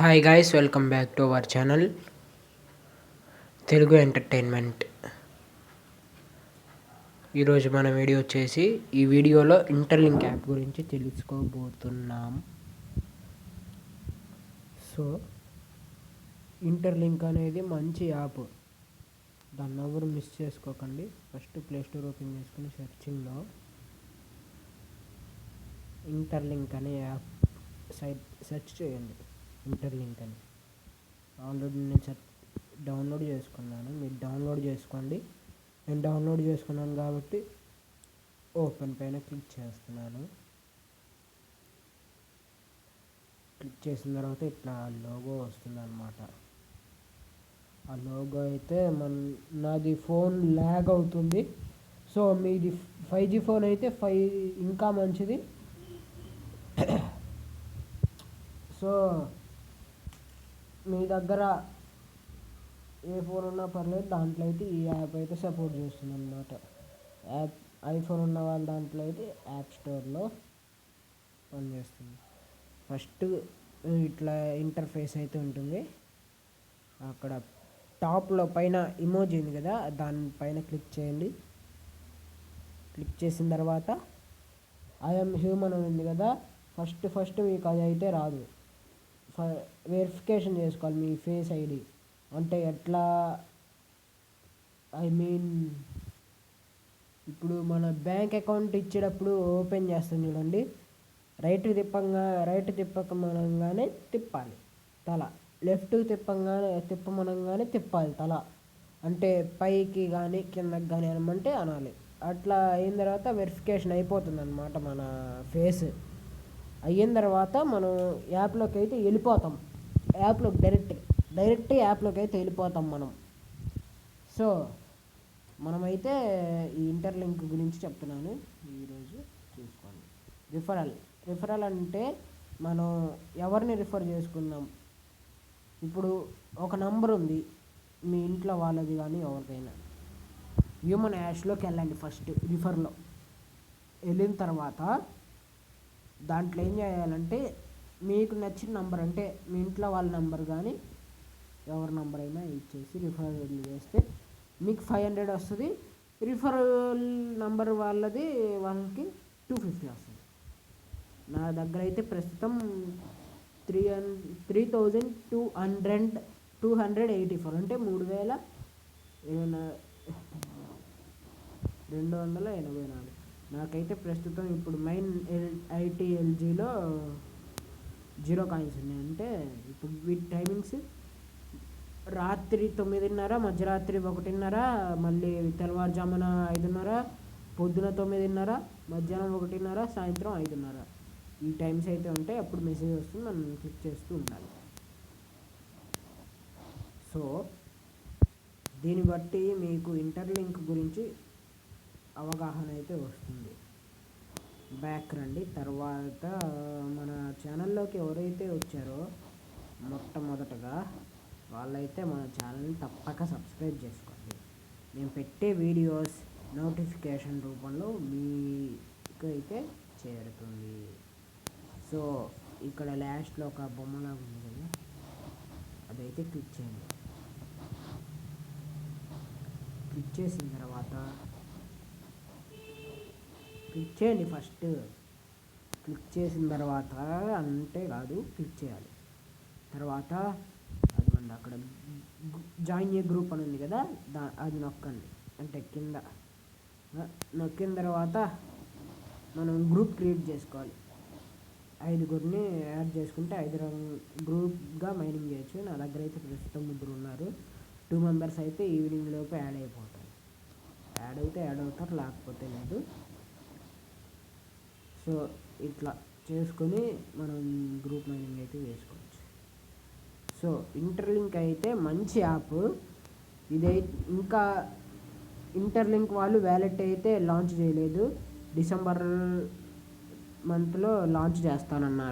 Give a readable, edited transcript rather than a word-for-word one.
Hi guys, welcome back to our channel Telugu entertainment. ఈరోజు మన video వచ్చేసి ఈ వీడియోలో ఇంటర్లింక్ యాప్ గురించి తెలుసుకోబోతున్నాం. సో ఇంటర్లింక్ అనేది మంచి యాప్, దాన్ని ఎవరు మిస్ చేసుకోకండి. ఫస్ట్ ప్లేస్టోర్ ఓపెన్ చేసుకుని సెర్చింగ్లో ఇంటర్లింక్ అనే యాప్ సెర్చ్ చేయండి. ఇంటర్లింక్ అని ఆల్రెడీ నేను డౌన్లోడ్ చేసుకున్నాను, మీరు డౌన్లోడ్ చేసుకోండి. నేను డౌన్లోడ్ చేసుకున్నాను కాబట్టి ఓపెన్ పైన క్లిక్ చేస్తున్నాను. క్లిక్ చేసిన తర్వాత ఇట్లా లోగో వస్తుంది అన్నమాట. ఆ లోగో అయితే నాది ఫోన్ ల్యాగ్ అవుతుంది. సో మీది 5G ఫోన్ అయితే ఇంకా మంచిది. సో మీ దగ్గర ఏ ఫోన్ ఉన్నా పర్లేదు, దాంట్లో అయితే ఈ యాప్ అయితే సపోర్ట్ చేస్తుంది అన్నమాట. యాప్ ఐఫోన్ ఉన్న వాళ్ళ దాంట్లో అయితే యాప్ స్టోర్లో పనిచేస్తుంది. ఫస్ట్ ఇట్లా ఇంటర్ఫేస్ అయితే ఉంటుంది. అక్కడ టాప్లో పైన ఇమోజీ ఉంది కదా, దానిపైన క్లిక్ చేయండి. క్లిక్ చేసిన తర్వాత ఐఎమ్ హ్యూమన్ అని ఉంది కదా, ఫస్ట్ మీకు అది అయితే రాదు. వెరిఫికేషన్ చేసుకోవాలి మీ ఫేస్ ఐడి. అంటే ఎట్లా, ఇప్పుడు మన బ్యాంక్ అకౌంట్ ఇచ్చేటప్పుడు ఓపెన్ చేస్తాం చూడండి, రైట్ తిప్పమనగానే తిప్పాలి తల, లెఫ్ట్ తిప్పమనగానే తిప్పాలి తల. అంటే పైకి కానీ కిందకి కానీ అనమంటే అనాలి. అట్లా అయిన తర్వాత వెరిఫికేషన్ అయిపోతుంది అన్నమాట. మన ఫేస్ అయిన తర్వాత మనం యాప్లోకి అయితే వెళ్ళిపోతాం. యాప్లోకి డైరెక్ట్ యాప్లోకి అయితే వెళ్ళిపోతాం మనం. సో మనమైతే ఈ ఇంటర్లింక్ గురించి చెప్తున్నాను ఈరోజు, చూసుకోండి. రిఫరల్ అంటే మనం ఎవరిని రిఫర్ చేసుకుందాం. ఇప్పుడు ఒక నంబర్ ఉంది మీ ఇంట్లో వాళ్ళది కానీ ఎవరికైనా, హ్యూమన్ యాష్లోకి వెళ్ళండి. ఫస్ట్ రిఫర్లో వెళ్ళిన తర్వాత దాంట్లో ఏం చేయాలంటే, మీకు నచ్చిన నంబర్ అంటే మీ ఇంట్లో వాళ్ళ నంబర్ కానీ ఎవరి నంబర్ అయినా ఇచ్చేసి రిఫరల్ చేస్తే మీకు 500 వస్తుంది. రిఫరల్ నంబర్ వాళ్ళకి 250 వస్తుంది. నా దగ్గర అయితే ప్రస్తుతం 3284 అంటే 3284. నాకైతే ప్రస్తుతం ఇప్పుడు మైన్ ఐటీఎల్జీలో 0 కాయిన్స్ ఉన్నాయి. అంటే ఇప్పుడు వీటి టైమింగ్స్ రాత్రి 9:30, మధ్యరాత్రి 1:30, మళ్ళీ తెల్లవారుజామున 5:30, పొద్దున 9:30, మధ్యాహ్నం 1:30, సాయంత్రం 5:30. ఈ టైమ్స్ అయితే ఉంటాయి. అప్పుడు మెసేజ్ వస్తుంది, మనం క్లిక్ చేస్తూ ఉండాలి. సో దీన్ని బట్టి మీకు ఇంటర్లింక్ గురించి అవగాహన అయితే వస్తుంది. బ్యాక్ రండి. తర్వాత మన ఛానల్లోకి ఎవరైతే వచ్చారో మొట్టమొదటగా వాళ్ళైతే మన ఛానల్ని తప్పక సబ్స్క్రైబ్ చేసుకోండి. మేము పెట్టే వీడియోస్ నోటిఫికేషన్ రూపంలో మీకు అయితే చేరుతుంది. సో ఇక్కడ లాస్ట్లో ఒక బొమ్మలాగా ఉంది కదా, అదైతే క్లిక్ చేయండి. క్లిక్ చేసిన తర్వాత ఫస్ట్ క్లిక్ చేసిన తర్వాత అంటే కాదు, క్లిక్ చేయాలి. తర్వాత అదిగోండి అక్కడ జాయిన్ ఏ గ్రూప్ అని ఉంది కదా, అది నొక్కండి. అంటే కింద నొక్కిన తర్వాత మనం గ్రూప్ క్రియేట్ చేసుకోవాలి. 5గురిని యాడ్ చేసుకుంటే 5 గ్రూప్గా మైనింగ్ చేయొచ్చు. నా దగ్గర అయితే ప్రస్తుతం 3 ఉన్నారు. 2 మెంబర్స్ అయితే ఈవినింగ్ లోపు యాడ్ అయిపోతారు. యాడ్ అవుతారు, లేకపోతే లేదు. సో ఇట్లా చేసుకొని మనం గ్రూప్ మైనింగ్ అయితే చేసుకోవచ్చు. సో ఇంటర్లింక్ అయితే మంచి యాప్. ఇదై ఇంకా ఇంటర్లింక్ వాళ్ళు వ్యాలెట్ అయితే లాంచ్ చేయలేదు. డిసెంబర్ మంత్లో లాంచ్ చేస్తానన్నారు.